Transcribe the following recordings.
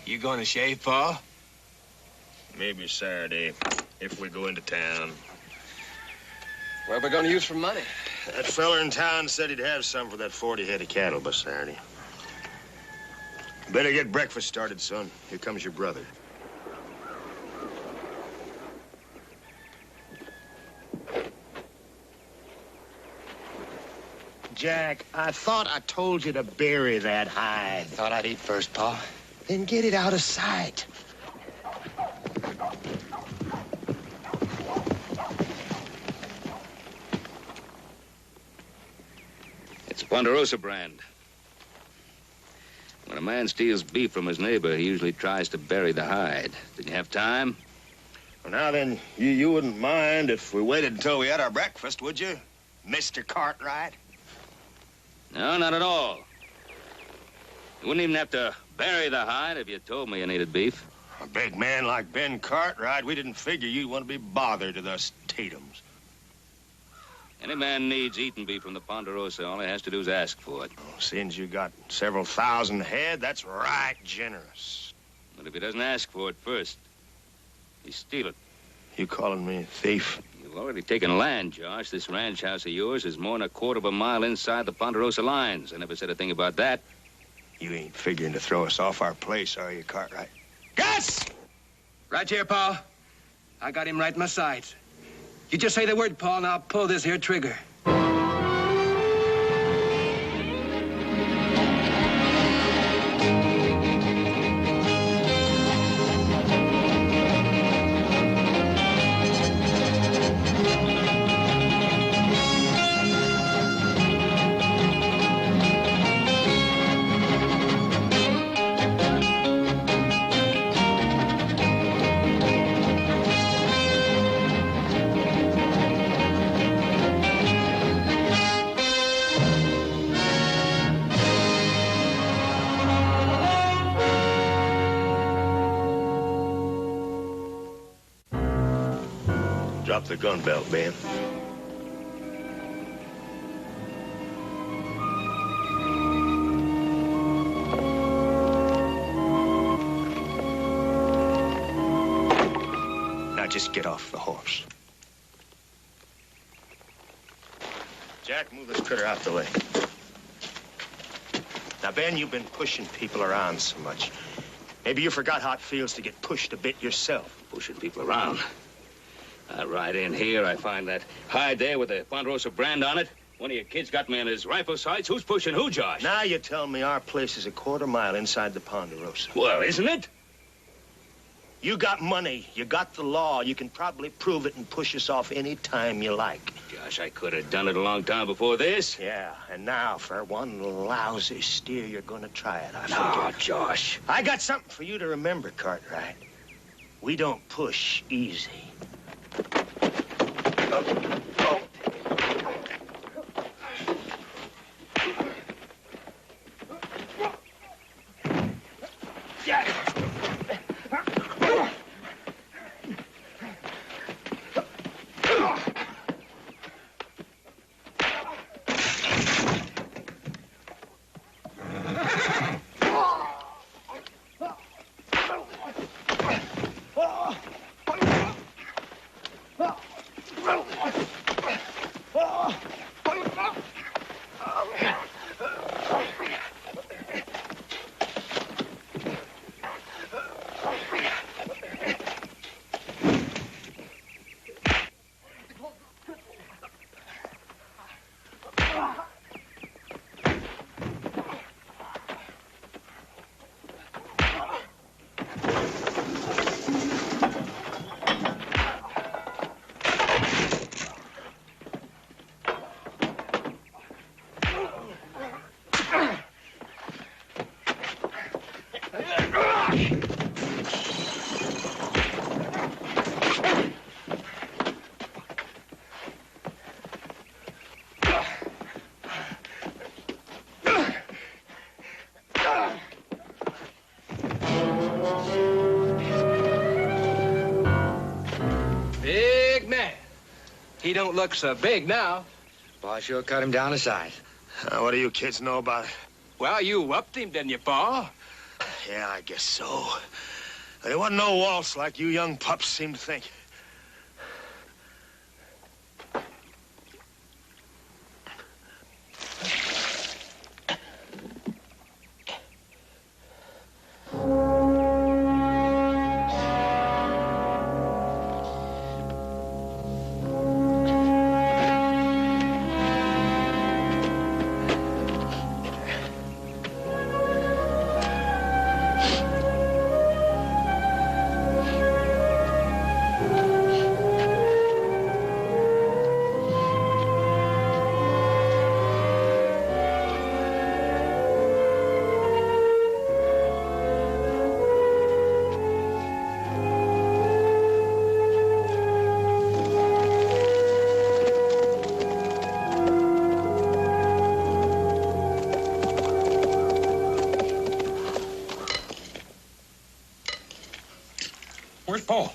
You gonna shave, Pa? Maybe Saturday, if we go into town. What are we gonna use for money? That fella in town said he'd have some for that 40 head of cattle by Saturday. Better get breakfast started, son. Here comes your brother. Jack, I thought I told you to bury that hide. Thought I'd eat first, Pa. Then get it out of sight. It's a Ponderosa brand. When a man steals beef from his neighbor, he usually tries to bury the hide. Did you have time? Well, now then, you wouldn't mind if we waited until we had our breakfast, would you, Mr. Cartwright? No, not at all. You wouldn't even have to bury the hide if you told me you needed beef. A big man like Ben Cartwright, we didn't figure you'd want to be bothered with us Tatums. Any man needs eating beef from the Ponderosa. All he has to do is ask for it. Oh, since you got several thousand head, that's right generous. But if he doesn't ask for it first, you steal it. You calling me a thief? You've already taken land, Josh. This ranch house of yours is more than a quarter of a mile inside the Ponderosa lines. I never said a thing about that. You ain't figuring to throw us off our place, are you, Cartwright? Gus! Right here, Pa. I got him right in my sights. You just say the word, Pa, and I'll pull this here trigger. Drop the gun belt, Ben. Now just get off the horse. Jack, move this critter out the way. Now, Ben, you've been pushing people around so much. Maybe you forgot how it feels to get pushed a bit yourself. Pushing people around. I ride in here, I find that hide there with the Ponderosa brand on it. One of your kids got me in his rifle sights. Who's pushing who, Josh? Now you tell me our place is a quarter mile inside the Ponderosa. Well, isn't it? You got money. You got the law. You can probably prove it and push us off any time you like. Josh, I could have done it a long time before this. Yeah, and now for one lousy steer, you're going to try it, I figure. No, Josh. I got something for you to remember, Cartwright. We don't push easy. He don't look so big now. Pa sure cut him down to size. What do you kids know about it? Well, you whooped him, didn't you, Pa? Yeah, I guess so. There wasn't no waltz like you young pups seem to think. Where's Paul?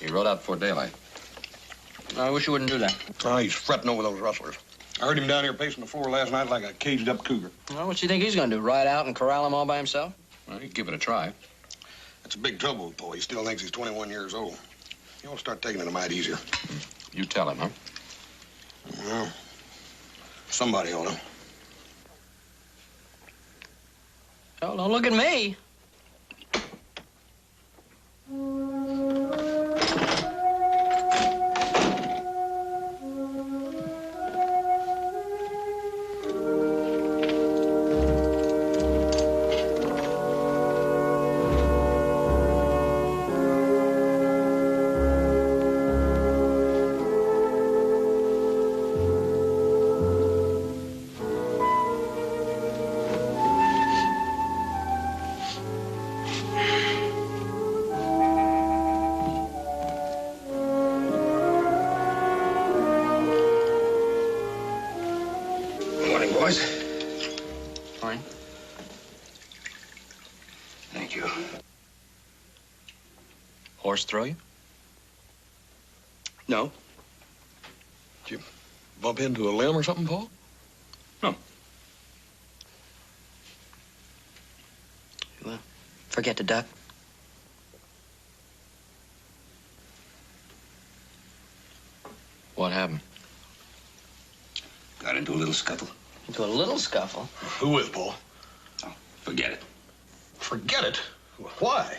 He rode out before daylight. I wish you wouldn't do that. Oh, he's fretting over those rustlers. I heard him down here pacing the floor last night like a caged-up cougar. Well, what do you think he's going to do, ride out and corral him all by himself? Well, he'd give it a try. That's a big trouble with Paul. He still thinks he's 21 years old. You want to start taking it a mite easier. You tell him, huh? Well, somebody ought to. Oh, don't look at me. Boys. Fine. Thank you. Horse throw you? No. Did you bump into a limb or something, Paul? No. Well, forget to duck. What happened? Got into a little scuffle. Into a little scuffle? Who with, Paul? Oh, forget it. Forget it? Why?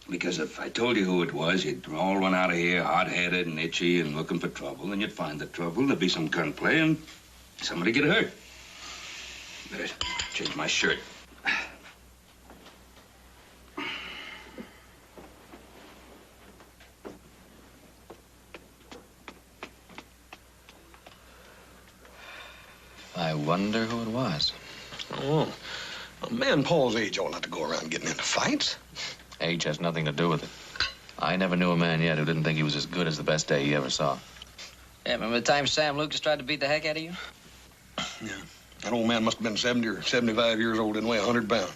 Because if I told you who it was, you'd all run out of here hot-headed and itchy and looking for trouble, and you'd find the trouble. There'd be some gunplay and somebody get hurt. Better change my shirt. I wonder who it was. Oh, a man Paul's age ought not to go around getting into fights. Age has nothing to do with it. I never knew a man yet who didn't think he was as good as the best day he ever saw. Yeah, remember the time Sam Lucas tried to beat the heck out of you? Yeah. That old man must have been 70 or 75 years old, didn't weigh 100 pounds.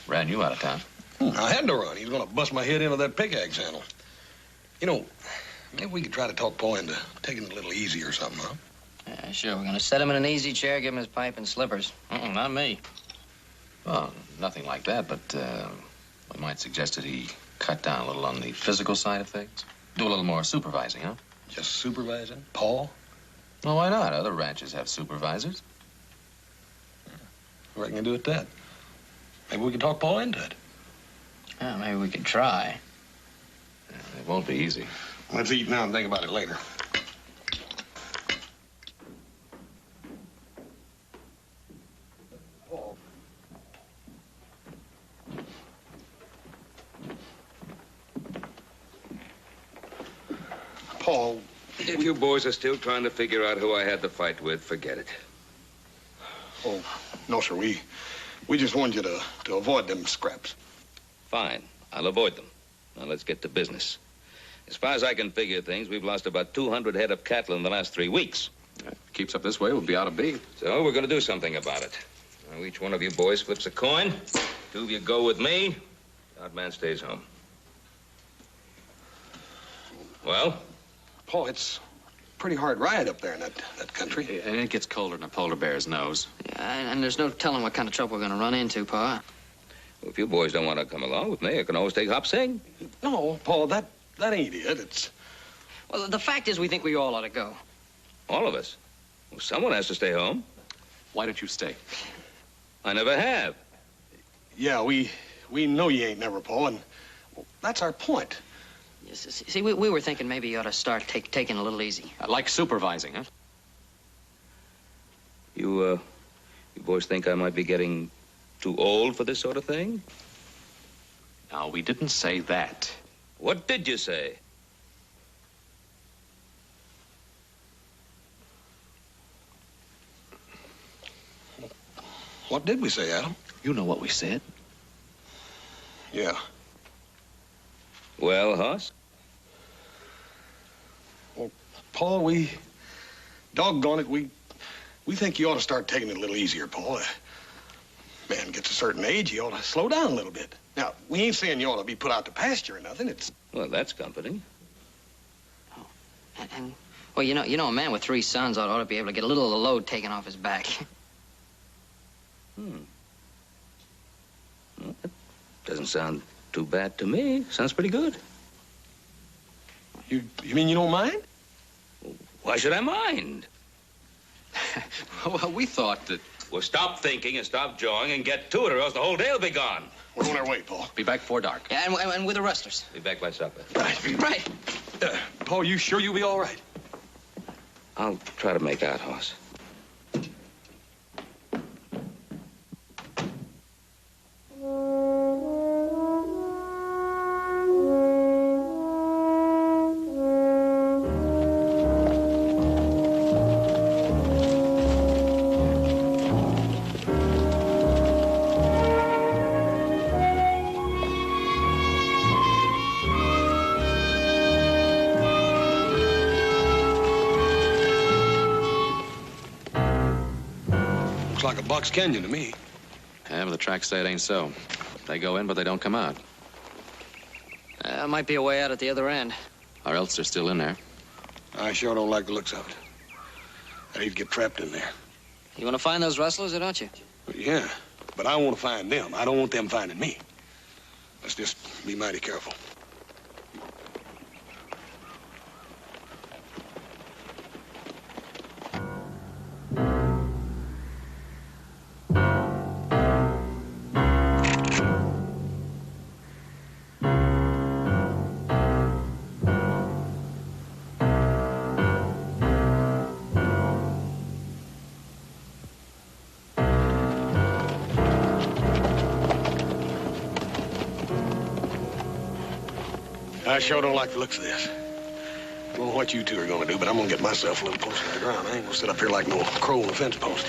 Ran you out of town. I had to run. He was going to bust my head into that pickaxe handle. You know, maybe we could try to talk Paul into taking it a little easy or something, huh? Yeah, sure. We're going to set him in an easy chair, give him his pipe and slippers. Not me. Well, nothing like that, but we might suggest that he cut down a little on the physical side of things. Do a little more supervising, huh? Just supervising? Paul? Well, why not? Other ranches have supervisors. I reckon you do it that. Maybe we can talk Paul into it. Yeah, maybe we could try. It won't be easy. Let's eat now and think about it later. Paul. If you boys are still trying to figure out who I had the fight with, forget it. Oh, no, sir. We just wanted you to avoid them scraps. Fine. I'll avoid them. Now, let's get to business. As far as I can figure things, we've lost about 200 head of cattle in the last 3 weeks. If it keeps up this way, we'll be out of beef. So we're going to do something about it. Now, each one of you boys flips a coin. 2 of you go with me. The odd man stays home. Well? Paul, it's pretty hard ride up there in that country. And it gets colder than a polar bear's nose. Yeah, and there's no telling what kind of trouble we're going to run into, Pa. Well, if you boys don't want to come along with me, I can always take Hop Sing. No, Paul, that ain't it. It's... Well, the fact is we think we all ought to go. All of us. Well, someone has to stay home. Why don't you stay? I never have. Yeah, we know you ain't never, Paul, and well, that's our point. Yes, see, we were thinking maybe you ought to start taking a little easy. Like supervising, huh? You boys think I might be getting too old for this sort of thing? No, we didn't say that. What did you say? What did we say, Adam? You know what we said. Yeah. Well, Hoss? Well, Paul, doggone it, we think you ought to start taking it a little easier, Paul. Man gets a certain age, he ought to slow down a little bit. Now, we ain't saying you ought to be put out to pasture or nothing. It's... Well, that's comforting. Oh, and well, you know, a man with 3 sons ought to be able to get a little of the load taken off his back. Well, that doesn't sound too bad to me. Sounds pretty good. You mean you don't mind? Why should I mind? Well, we thought that... Well, stop thinking and stop jawing and get to it, or else the whole day will be gone. We're on our way, Paul. Be back before dark. Yeah, and with the rustlers. Be back by supper. Right. Paul, you sure you'll be all right? I'll try to make out, Hoss. Looks like a box canyon to me. Yeah, but the tracks say it ain't so. They go in, but they don't come out. Might be a way out at the other end. Or else they're still in there. I sure don't like the looks of it. I'd hate to get trapped in there. You want to find those rustlers, or don't you? Yeah, but I want to find them. I don't want them finding me. Let's just be mighty careful. I sure don't like the looks of this. I don't know what you two are going to do, but I'm going to get myself a little closer to the ground. I ain't going to sit up here like no crow on a fence post.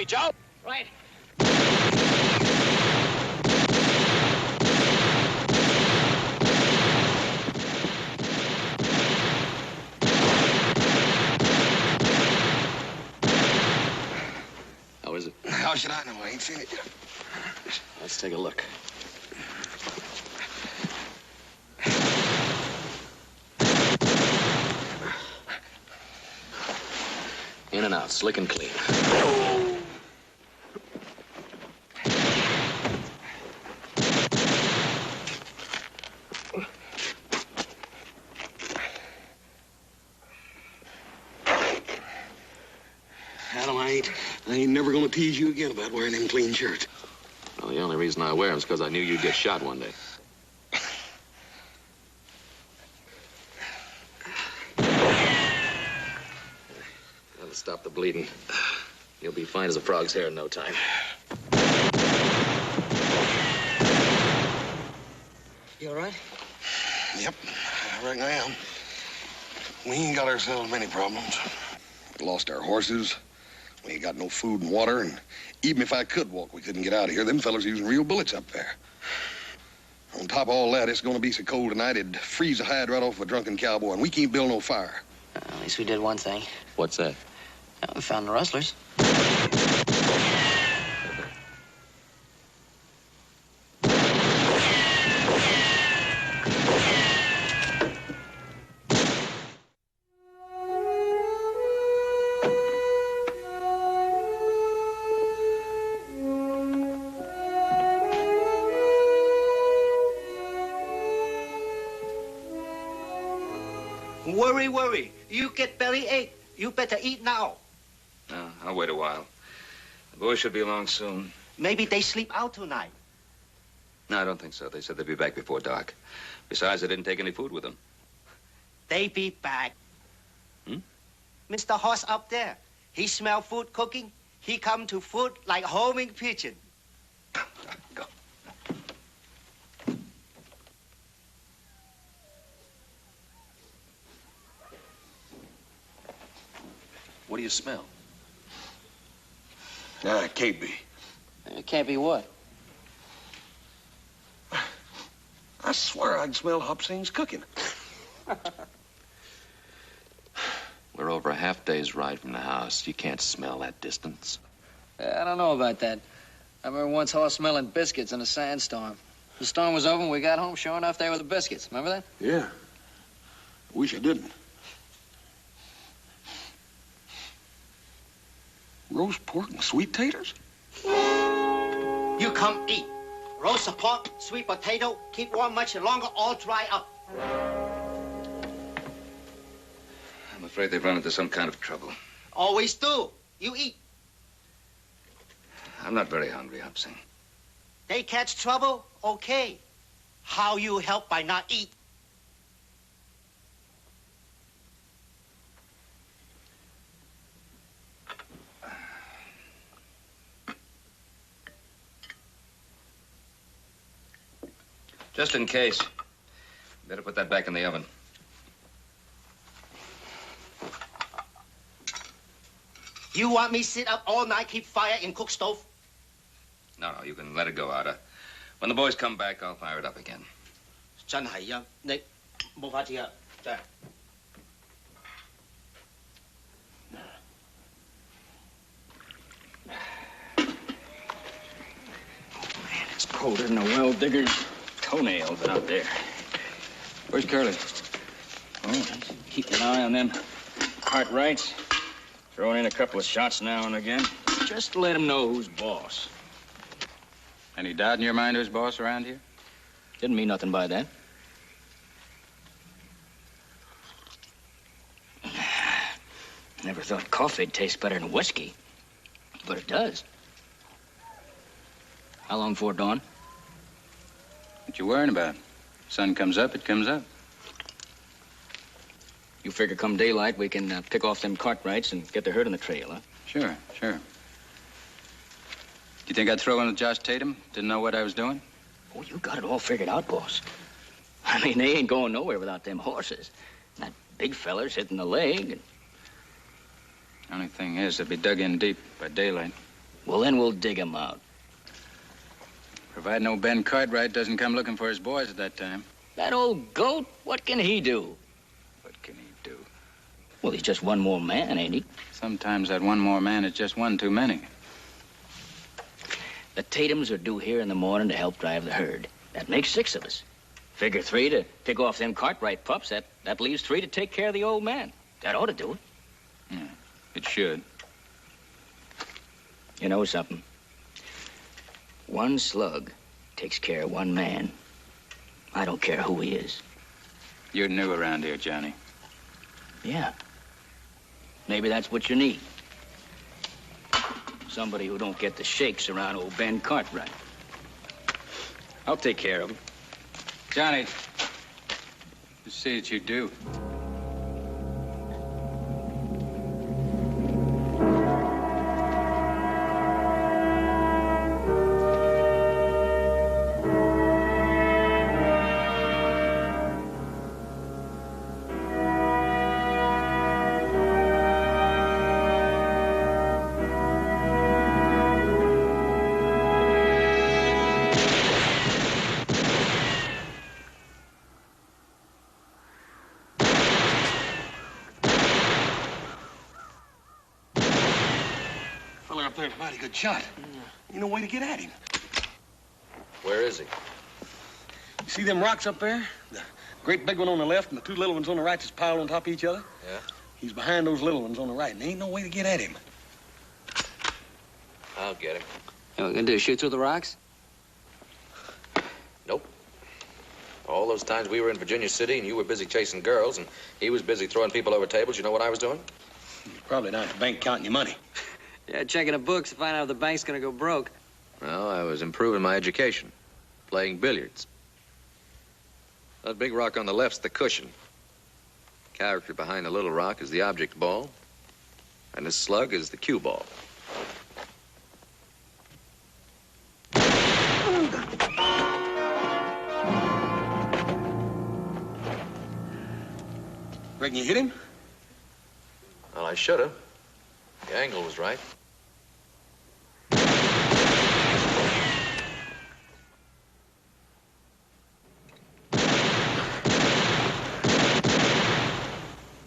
Joe. Right. How is it? How should I know? I ain't seen it yet. Let's take a look. In and out, slick and clean. Adam, I I ain't never gonna tease you again about wearing them clean shirts. Well, the only reason I wear them is because I knew you'd get shot one day. That'll stop the bleeding. You'll be fine as a frog's hair in no time. You all right? Yep, I reckon I am. We ain't got ourselves many problems. We lost our horses. We ain't got no food and water, and even if I could walk, we couldn't get out of here. Them fellas using real bullets up there. On top of all that, it's gonna be so cold tonight, it'd freeze the hide right off a drunken cowboy, and we can't build no fire. At least we did one thing. What's that? We found the rustlers. Worry. You get bellyache. You better eat now. No, I'll wait a while. The boys should be along soon. Maybe they sleep out tonight. No, I don't think so. They said they'd be back before dark. Besides, they didn't take any food with them. They be back. Hmm? Mr. Horse up there. He smell food cooking. He come to food like homing pigeon. Go. What do you smell? Nah, it can't be. It can't be what? I swear I can smell Hopsing's cooking. We're over a half-day's ride from the house. You can't smell that distance. I don't know about that. I remember once Hoss smelling biscuits in a sandstorm. The storm was over and we got home. Sure enough, there were the biscuits. Remember that? Yeah. Wish I didn't. Roast pork and sweet taters? You come eat. Roast pork, sweet potato, keep warm much longer, all dry up. I'm afraid they've run into some kind of trouble. Always do. You eat. I'm not very hungry, Hopsing. They catch trouble, okay. How you help by not eat? Just in case. Better put that back in the oven. You want me sit up all night, keep fire in cook stove? No, you can let it go, Ada. When the boys come back, I'll fire it up again. 真係啊，你冇法子啊，真係。It's colder than a well digger's toenails out there. Where's Curly? Oh, he's keeping an eye on them Cartwrights. Throwing in a couple of shots now and again. Just to let him know who's boss. Any doubt in your mind who's boss around here? Didn't mean nothing by that. Never thought coffee'd taste better than whiskey. But it does. How long before dawn? What you worrying about? Sun comes up, it comes up. You figure come daylight we can pick off them Cartwrights and get the herd on the trail, huh? Sure. Do you think I'd throw in with Josh Tatum? Didn't know what I was doing? Oh, you got it all figured out, boss. I mean, they ain't going nowhere without them horses. That big feller's hitting the leg. And... Only thing is, they'll be dug in deep by daylight. Well, then we'll dig 'em out. Providing old Ben Cartwright doesn't come looking for his boys at that time. That old goat, what can he do? What can he do? Well, he's just one more man, ain't he? Sometimes that one more man is just one too many. The Tatums are due here in the morning to help drive the herd. That makes 6 of us. Figure 3 to pick off them Cartwright pups. That leaves 3 to take care of the old man. That ought to do it. Yeah, it should. You know something? One slug takes care of one man. I don't care who he is. You're new around here, Johnny. Yeah. Maybe that's what you need. Somebody who don't get the shakes around old Ben Cartwright. I'll take care of him. Johnny, just see that you do. Fella up there's a mighty good shot. You no way to get at him. Where is he? You see them rocks up there? The great big one on the left and the two little ones on the right just piled on top of each other? Yeah? He's behind those little ones on the right, and there ain't no way to get at him. I'll get him. What we gonna do, shoot through the rocks? Nope. All those times we were in Virginia City and you were busy chasing girls and he was busy throwing people over tables, you know what I was doing? He's probably down at the bank counting your money. Yeah, checking the books to find out if the bank's gonna go broke. Well, I was improving my education, playing billiards. That big rock on the left's the cushion. Character behind the little rock is the object ball, and the slug is the cue ball. Reckon you hit him? Well, I should have. The angle was right.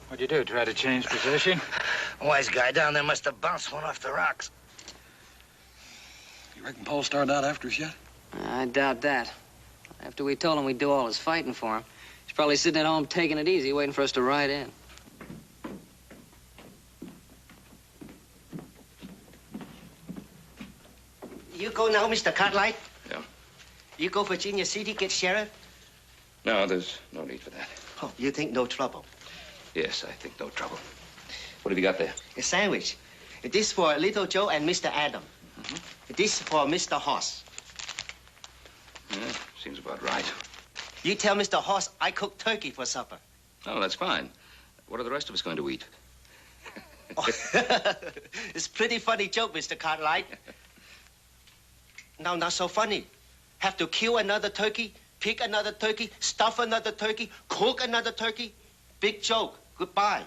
What'd you do, try to change position? Wise guy down there must have bounced one off the rocks. You reckon Paul started out after us yet? I doubt that. After we told him we'd do all his fighting for him, he's probably sitting at home taking it easy, waiting for us to ride in. You go now, Mr. Cartwright? Yeah. You go Virginia City, get sheriff? No, there's no need for that. Oh, you think no trouble? Yes, I think no trouble. What have you got there? A sandwich. This for Little Joe and Mr. Adam. This for Mr. Hoss. Yeah, seems about right. You tell Mr. Hoss I cooked turkey for supper. Oh, that's fine. What are the rest of us going to eat? Oh, it's pretty funny joke, Mr. Cartwright. No, not so funny. Have to kill another turkey, pick another turkey, stuff another turkey, cook another turkey. Big joke. Goodbye.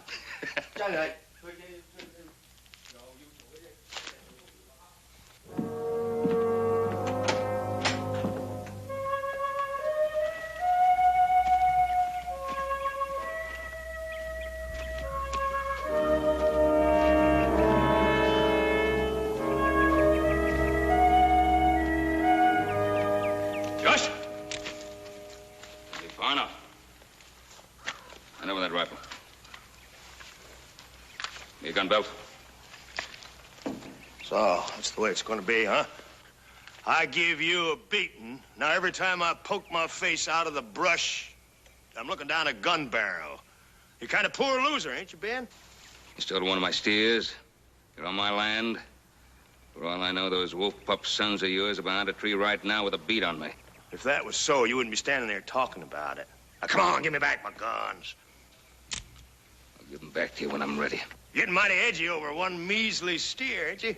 Josh! Far enough. Hand over that rifle. Your gun belt. So, that's the way it's gonna be, huh? I give you a beating. Now, every time I poke my face out of the brush, I'm looking down a gun barrel. You're kind of poor loser, ain't you, Ben? You stole one of my steers. You're on my land. For all I know, those wolf pup sons of yours are behind a tree right now with a beat on me. If that was so, you wouldn't be standing there talking about it. Now, come on, give me back my guns. I'll give them back to you when I'm ready. Getting mighty edgy over one measly steer, ain't you?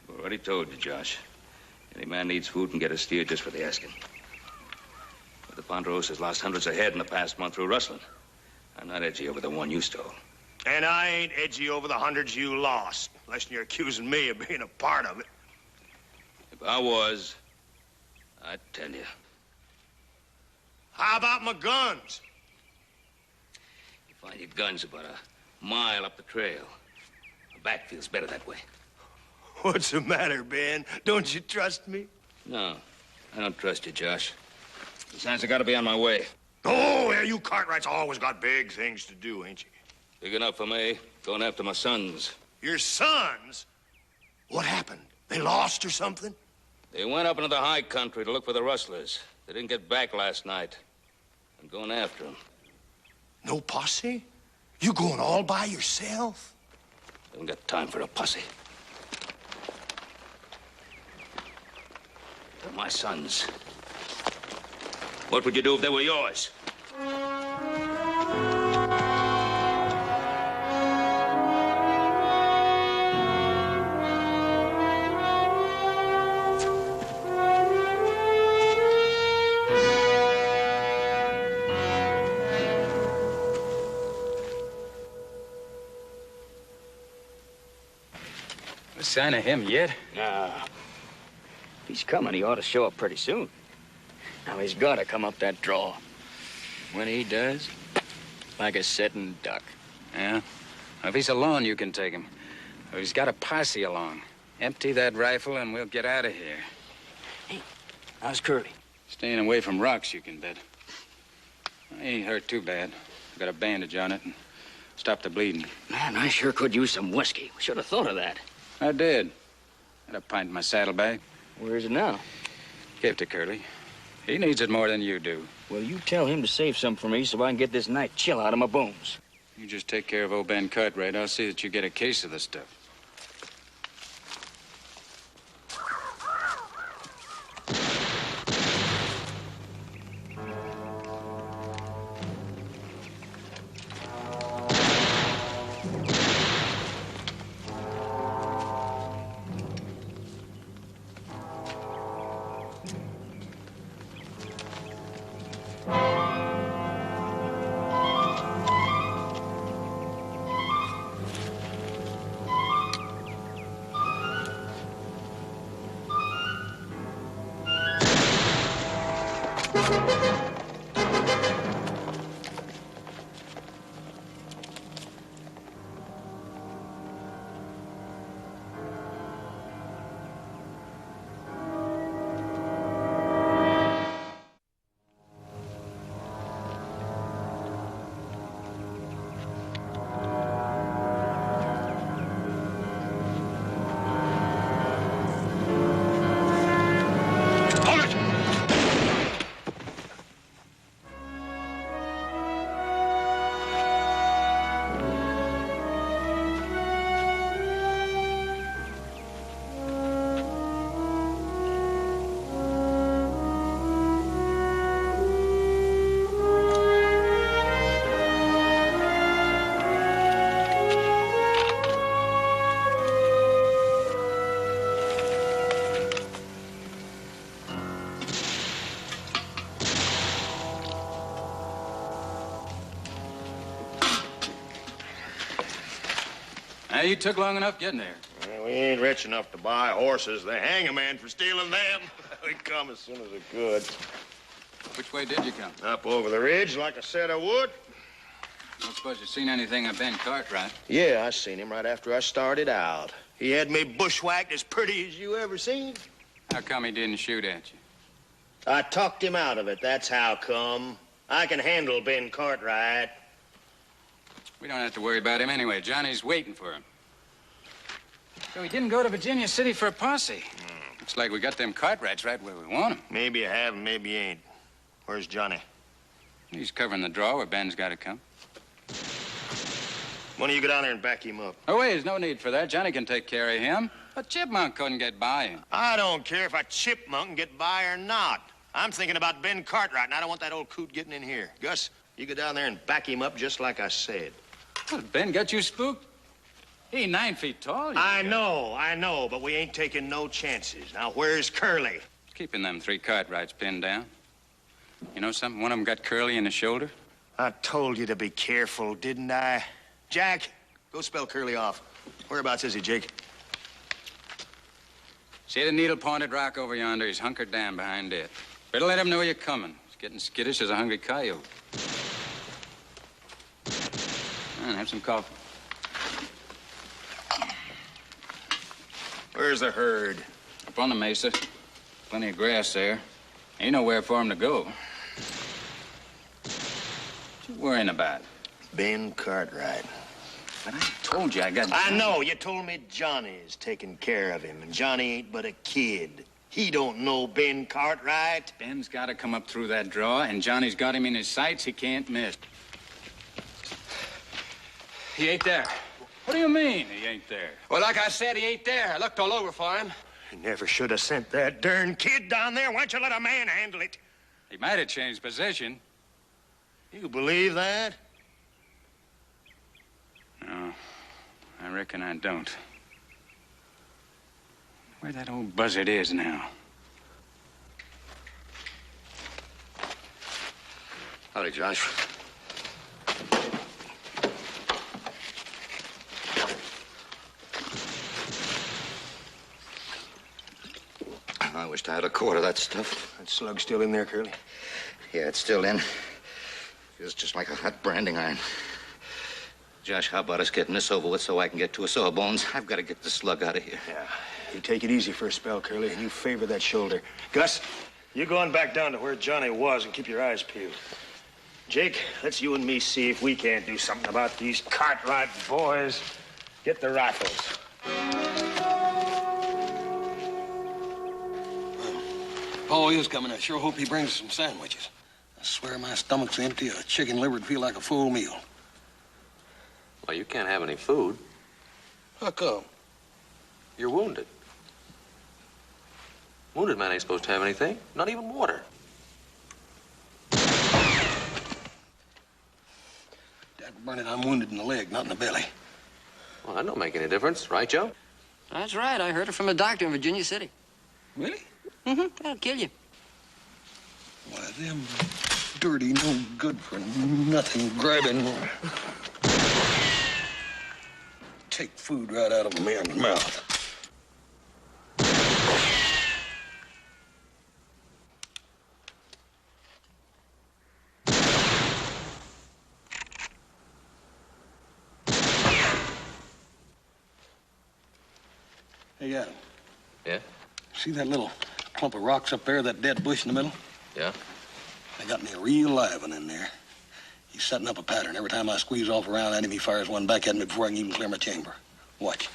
I've already told you, Josh. Any man needs food can get a steer just for the asking. But the Ponderosa's lost hundreds of head in the past month through rustling. I'm not edgy over the one you stole. And I ain't edgy over the hundreds you lost, unless you're accusing me of being a part of it. If I was, I'd tell you. How about my guns? You find your guns about a mile up the trail. The back feels better that way. What's the matter, Ben? Don't you trust me? No, I don't trust you, Josh. Besides, I gotta be on my way. Oh, yeah, you Cartwrights always got big things to do, ain't you? Big enough for me. Going after my sons. Your sons? What happened? They lost or something? They went up into the high country to look for the rustlers. They didn't get back last night. I'm going after them. No posse? You going all by yourself? Haven't got time for a posse. They're my sons. What would you do if they were yours? No sign of him yet? Nah. If he's coming, he ought to show up pretty soon. Now, he's got to come up that draw. When he does, like a sitting duck. Yeah? If he's alone, you can take him. If he's got a posse along, empty that rifle and we'll get out of here. Hey, how's Curly? Staying away from rocks, you can bet. He ain't hurt too bad. Got a bandage on it and stopped the bleeding. Man, I sure could use some whiskey. Should have thought of that. I did. Had a pint in my saddlebag. Where is it now? Gave it to Curly. He needs it more than you do. Well, you tell him to save some for me so I can get this night chill out of my bones. You just take care of old Ben Cartwright. I'll see that you get a case of the stuff. Now, you took long enough getting there. Well, we ain't rich enough to buy horses. They hang a man for stealing them. We come as soon as we could. Which way did you come? Up over the ridge like I said I would. Don't suppose you've seen anything of Ben Cartwright? Yeah, I seen him right after I started out. He had me bushwhacked as pretty as you ever seen. How come he didn't shoot at you? I talked him out of it, that's how come. I can handle Ben Cartwright. We don't have to worry about him anyway. Johnny's waiting for him. So he didn't go to Virginia City for a posse. Looks like we got them Cartwrights right where we want them. Maybe you have, maybe you ain't. Where's Johnny? He's covering the draw where Ben's got to come. Why don't you go down there and back him up? Oh, wait, there's no need for that. Johnny can take care of him. A chipmunk couldn't get by him. I don't care if a chipmunk can get by or not. I'm thinking about Ben Cartwright, and I don't want that old coot getting in here. Gus, you go down there and back him up just like I said. Well, Ben got you spooked? He ain't 9 feet tall. I know, but we ain't taking no chances. Now, where's Curly? Keeping them 3 Cartwrights pinned down. You know something? One of them got Curly in the shoulder. I told you to be careful, didn't I? Jack, go spell Curly off. Whereabouts is he, Jake? See the needle-pointed rock over yonder? He's hunkered down behind it. Better let him know you're coming. He's getting skittish as a hungry coyote. And have some coffee. Where's the herd? Up on the mesa. Plenty of grass there. Ain't nowhere for him to go. What you worrying about? Ben Cartwright. But I told you I got Johnny. I know. You told me Johnny's taking care of him, and Johnny ain't but a kid. He don't know Ben Cartwright. Ben's got to come up through that draw, and Johnny's got him in his sights. He can't miss. He ain't there. What do you mean, he ain't there? Well, like I said, he ain't there. I looked all over for him. You never should have sent that darn kid down there. Why don't you let a man handle it? He might have changed position. You believe that? No, I reckon I don't. Where that old buzzard is now. Howdy, Josh. I wished I had a quart of that stuff. That slug's still in there, Curly? Yeah, it's still in. Feels just like a hot branding iron. Josh, how about us getting this over with so I can get to a sawbones? I've got to get the slug out of here. Yeah. You take it easy for a spell, Curly, and you favor that shoulder. Gus, you go on back down to where Johnny was and keep your eyes peeled. Jake, let's you and me see if we can't do something about these Cartwright boys. Get the rifles. Paul is coming. I sure hope he brings some sandwiches. I swear my stomach's empty. A chicken liver would feel like a full meal. Well, you can't have any food. How come? You're wounded. Wounded man ain't supposed to have anything, not even water. Burn it, I'm wounded in the leg, not in the belly. Well, that don't make any difference, right, Joe? That's right. I heard it from a doctor in Virginia City. Really? Mm-hmm. That'll kill you. Why, them dirty, no good for nothing grabbing. Take food right out of a man's mouth. Hey, Adam. Yeah? See that little clump of rocks up there, that dead bush in the middle? Yeah? They got me a real live one in there. He's setting up a pattern. Every time I squeeze off around at him, he fires one back at me before I can even clear my chamber. Watch.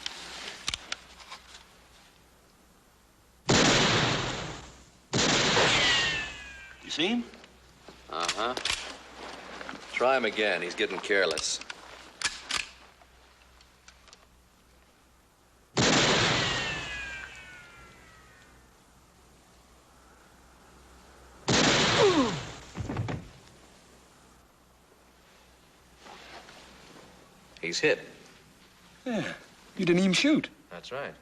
You see him? Uh-huh. Try him again. He's getting careless. He's hit. Yeah. You didn't even shoot. That's right.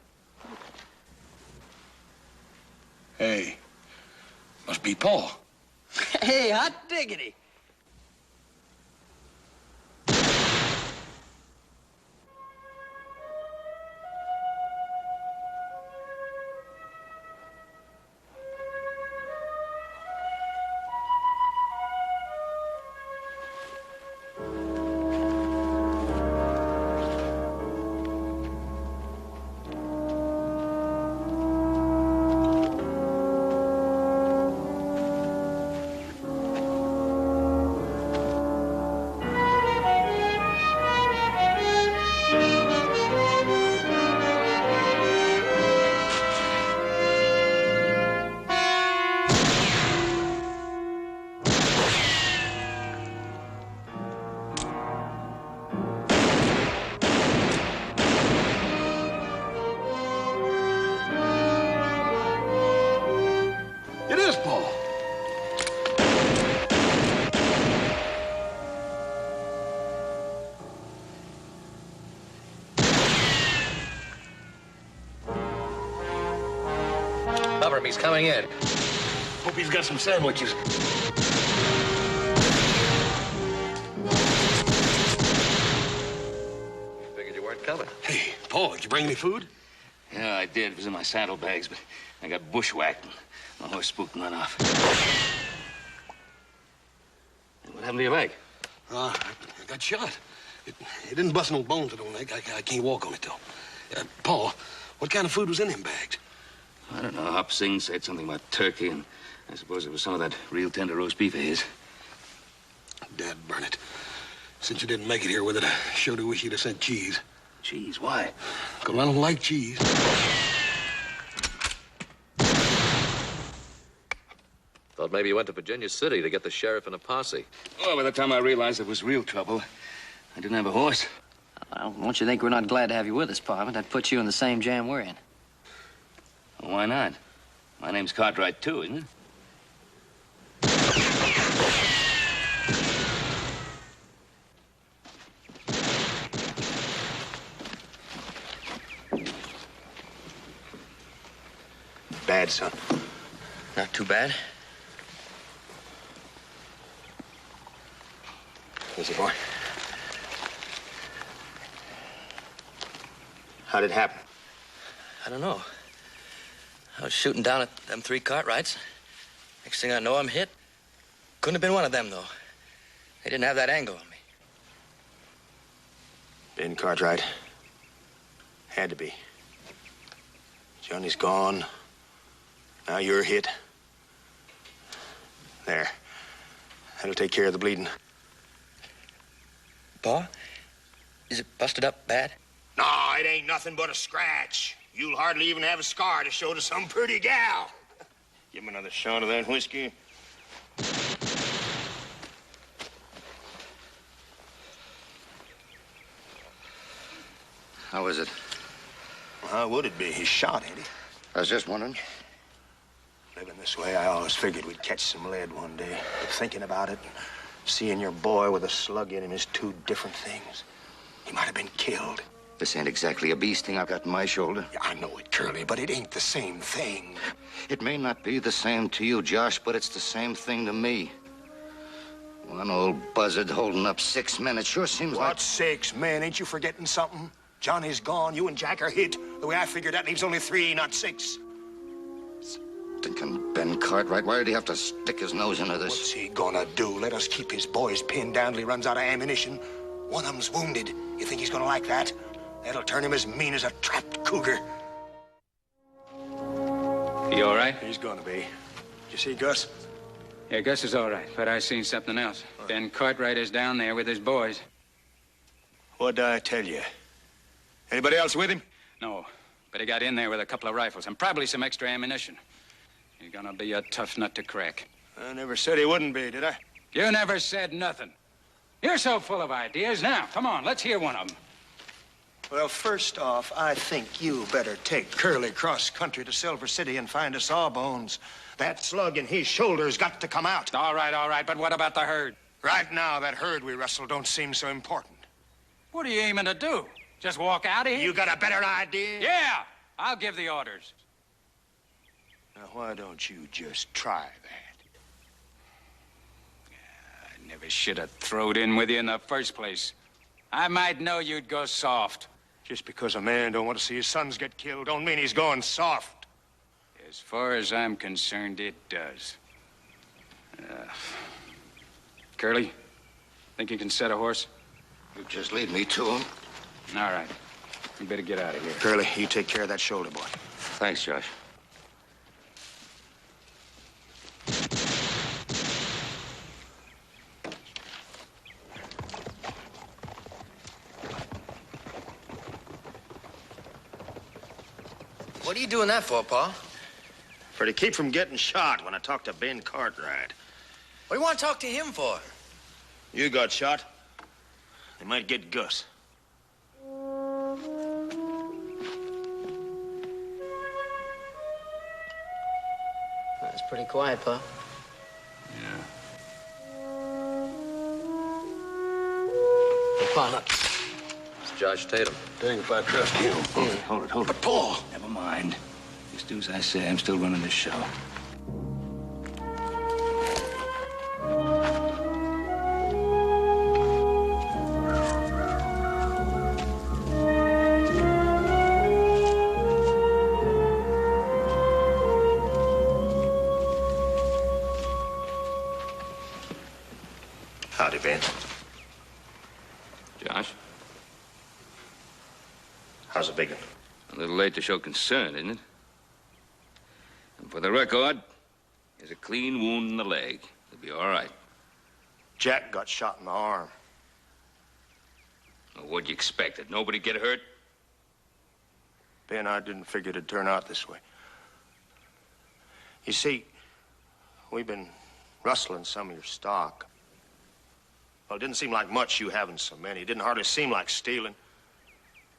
Hey. Must be Paul. Hey, hot diggity. Cover him, he's coming in. Hope he's got some sandwiches. Figured you weren't coming. Hey, Paul, did you bring any food? Yeah, I did. It was in my saddlebags, but I got bushwhacked and my horse spooked and run off. What happened to your leg? I got shot. It didn't bust no bones in the leg. I can't walk on it, though. Paul, what kind of food was in them bags? I don't know. Hop Singh said something about turkey, and I suppose it was some of that real tender roast beef of his. Dad, burn it. Since you didn't make it here with it, I sure do wish you'd have sent cheese. Cheese? Why? Because I don't like cheese. Thought maybe you went to Virginia City to get the sheriff and a posse. Well, by the time I realized it was real trouble, I didn't have a horse. Well, don't you think we're not glad to have you with us, Parvin? That puts you in the same jam we're in. Well, why not? My name's Cartwright, too, isn't it? Bad, son. Not too bad. Easy, boy. How did it happen? I don't know. I was shooting down at them 3 Cartwrights. Next thing I know, I'm hit. Couldn't have been one of them, though. They didn't have that angle on me. Ben Cartwright. Had to be. Johnny's gone. Now you're hit. There. That'll take care of the bleeding. Pa, is it busted up bad? No, it ain't nothing but a scratch. You'll hardly even have a scar to show to some pretty gal. Give him another shot of that whiskey. How is it? Well, how would it be? He's shot, ain't he? I was just wondering. Living this way, I always figured we'd catch some lead one day. But thinking about it, seeing your boy with a slug in him is 2 different things. He might have been killed. This ain't exactly a bee sting I've got in my shoulder. Yeah, I know it, Curly, but it ain't the same thing. It may not be the same to you, Josh, but it's the same thing to me. One old buzzard holding up 6 men, it sure seems like... What 6 men? Ain't you forgetting something? Johnny's gone, you and Jack are hit. The way I figured, that leaves only 3, not 6. Thinking Ben Cartwright, why did he have to stick his nose into this? What's he gonna do? Let us keep his boys pinned down till he runs out of ammunition? One of them's wounded. You think he's gonna like that? That'll turn him as mean as a trapped cougar. He all right? He's gonna be. Did you see Gus? Yeah, Gus is all right, but I seen something else. Ben Cartwright is down there with his boys. What'd I tell you? Anybody else with him? No, but he got in there with a couple of rifles and probably some extra ammunition. He's gonna be a tough nut to crack. I never said he wouldn't be, did I? You never said nothing. You're so full of ideas. Now, come on, let's hear one of them. Well, first off, I think you better take Curly cross-country to Silver City and find a Sawbones. That slug in his shoulder's got to come out. All right, but what about the herd? Right now, that herd we rustled don't seem so important. What are you aiming to do? Just walk out of here? You got a better idea? Yeah, I'll give the orders. Now, why don't you just try that? I never should have throwed in with you in the first place. I might know you'd go soft. Just because a man don't want to see his sons get killed don't mean he's going soft. As far as I'm concerned, it does. Curly, think you can set a horse? You just lead me to him. All right. You better get out of here. Curly, you take care of that shoulder, boy. Thanks, Josh. What are you doing that for, Pa? For to keep from getting shot when I talk to Ben Cartwright. What do you want to talk to him for? You got shot. They might get Gus. That's pretty quiet, Pa. Yeah. Hey, Pa, look. It's Josh Tatum. Dang if I trust him. Hold it. But, Paul! Never mind. Just do as I say. I'm still running this show. Howdy, Ben. Josh, How's the big one? a little late to show concern, isn't it? And for the record, there's a clean wound in the leg. It'll be all right. Jack got shot in the arm. Well, what'd you expect? That nobody get hurt? Ben, I didn't figure it'd turn out this way. You see, we've been rustling some of your stock. Well, it didn't seem like much you having so many. It didn't hardly seem like stealing.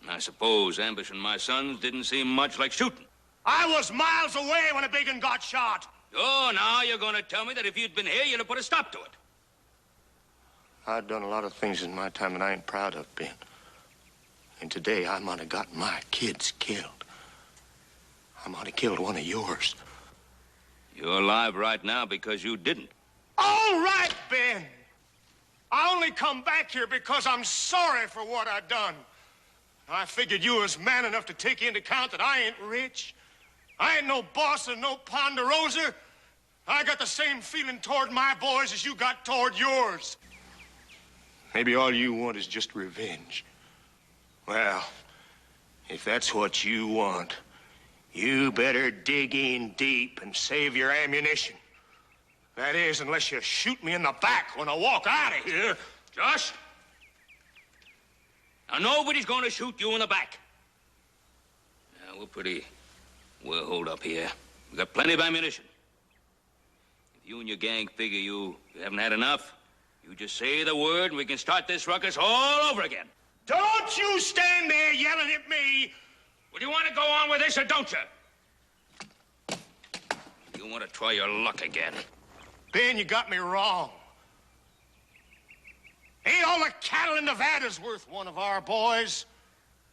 And I suppose ambushing my sons didn't seem much like shooting. I was miles away when a big un got shot. Oh, now you're going to tell me that if you'd been here, you'd have put a stop to it. I've done a lot of things in my time that I ain't proud of, Ben. And today I might have gotten my kids killed. I might have killed one of yours. You're alive right now because you didn't. All right, Ben. I only come back here because I'm sorry for what I done. I figured you was man enough to take into account that I ain't rich. I ain't no boss and no Ponderosa. I got the same feeling toward my boys as you got toward yours. Maybe all you want is just revenge. Well, if that's what you want, you better dig in deep and save your ammunition. That is, unless you shoot me in the back when I walk out of here. Josh? Now, nobody's going to shoot you in the back. Now, we're pretty well holed up here. We got plenty of ammunition. If you and your gang figure you haven't had enough, you just say the word and we can start this ruckus all over again. Don't you stand there yelling at me. Well, do you want to go on with this or don't you? You want to try your luck again? Ben, you got me wrong. Ain't all the cattle in Nevada's worth one of our boys.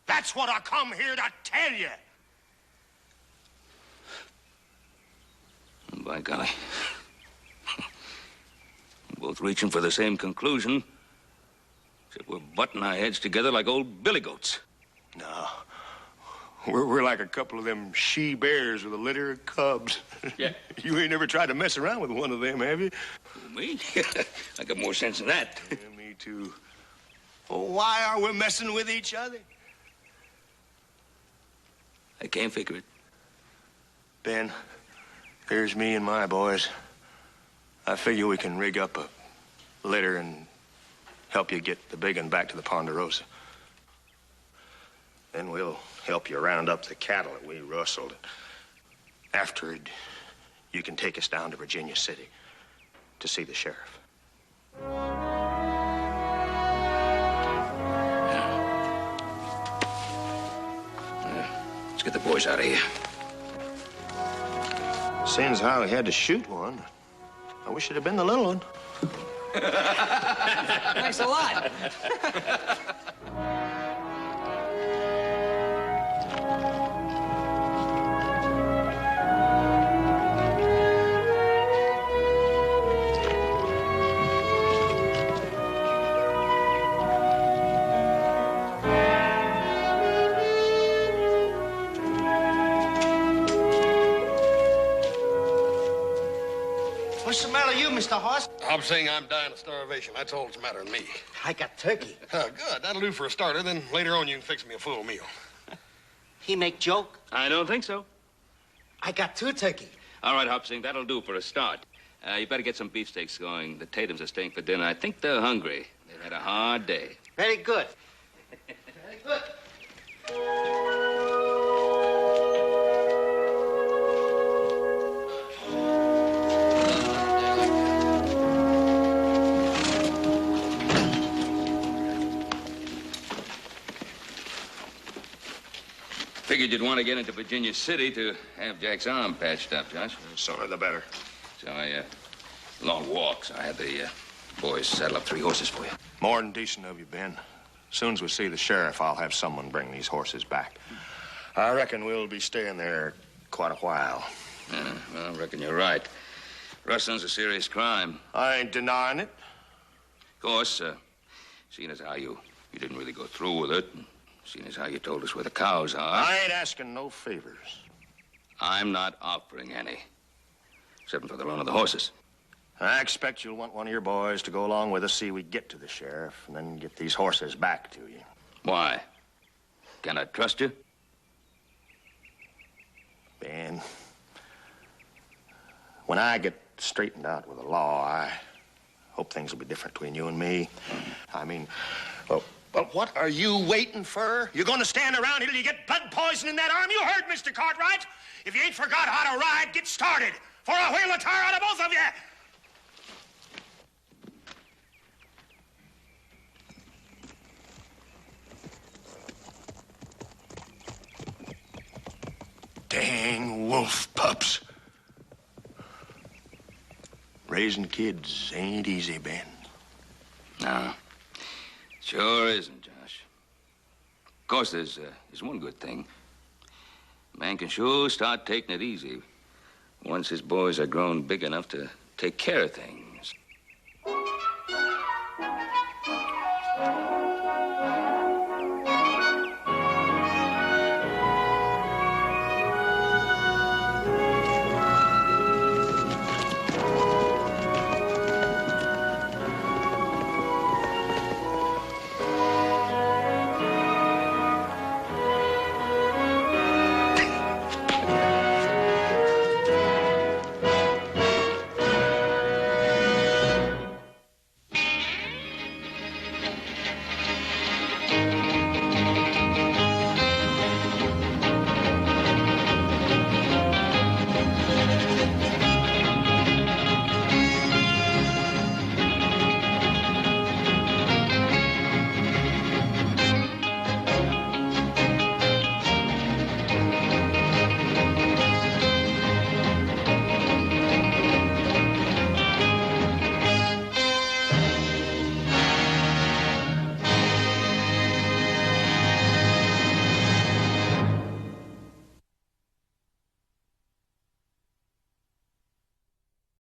That's what I come here to tell you. By golly. We're both reaching for the same conclusion, except we're butting our heads together like old billy goats. No. We're like a couple of them she-bears with a litter of cubs. Yeah. You ain't never tried to mess around with one of them, have you? Me? I got more sense than that. Yeah, me too. Well, why are we messing with each other? I can't figure it. Ben, here's me and my boys. I figure we can rig up a litter and help you get the big one back to the Ponderosa. Then we'll help you round up the cattle that we rustled. Afterward, you can take us down to Virginia City to see the sheriff. Let's get the boys out of here. Seeing how he had to shoot one, I wish it had been the little one. Thanks a lot. What's the matter with you, Mr. Hoss? I'm saying I'm dying of starvation. That's all that's the matter with me. I got turkey. Good. That'll do for a starter. Then later on you can fix me a full meal. He make joke? I don't think so. I got 2 turkey. All right, Hopsing, that'll do for a start. You better get some beefsteaks going. The Tatums are staying for dinner. I think they're hungry. They've had a hard day. Very good. Very good. Figured you'd want to get into Virginia City to have Jack's arm patched up, Josh. The sooner the better. So long walk, so I had the boys saddle up 3 horses for you. More than decent of you, Ben. As soon as we see the sheriff, I'll have someone bring these horses back. I reckon we'll be staying there quite a while. Well, I reckon you're right. Rustling's a serious crime. I ain't denying it. Of course, seeing as how you didn't really go through with it, and seeing as how you told us where the cows are. I ain't asking no favors. I'm not offering any, except for the loan of the horses. I expect you'll want one of your boys to go along with us, see we get to the sheriff, and then get these horses back to you. Why? Can I trust you? Ben, when I get straightened out with the law, I hope things will be different between you and me. I mean, well, what are you waiting for? You gonna stand around here till you get blood poison in that arm? You heard Mr. Cartwright. If you ain't forgot how to ride, get started, for I'll wheel the tar out of both of you. Damn. Dang wolf pups. Raising kids ain't easy, Ben. No, sure isn't, Josh. Of course, there's one good thing. A man can sure start taking it easy once his boys are grown big enough to take care of things.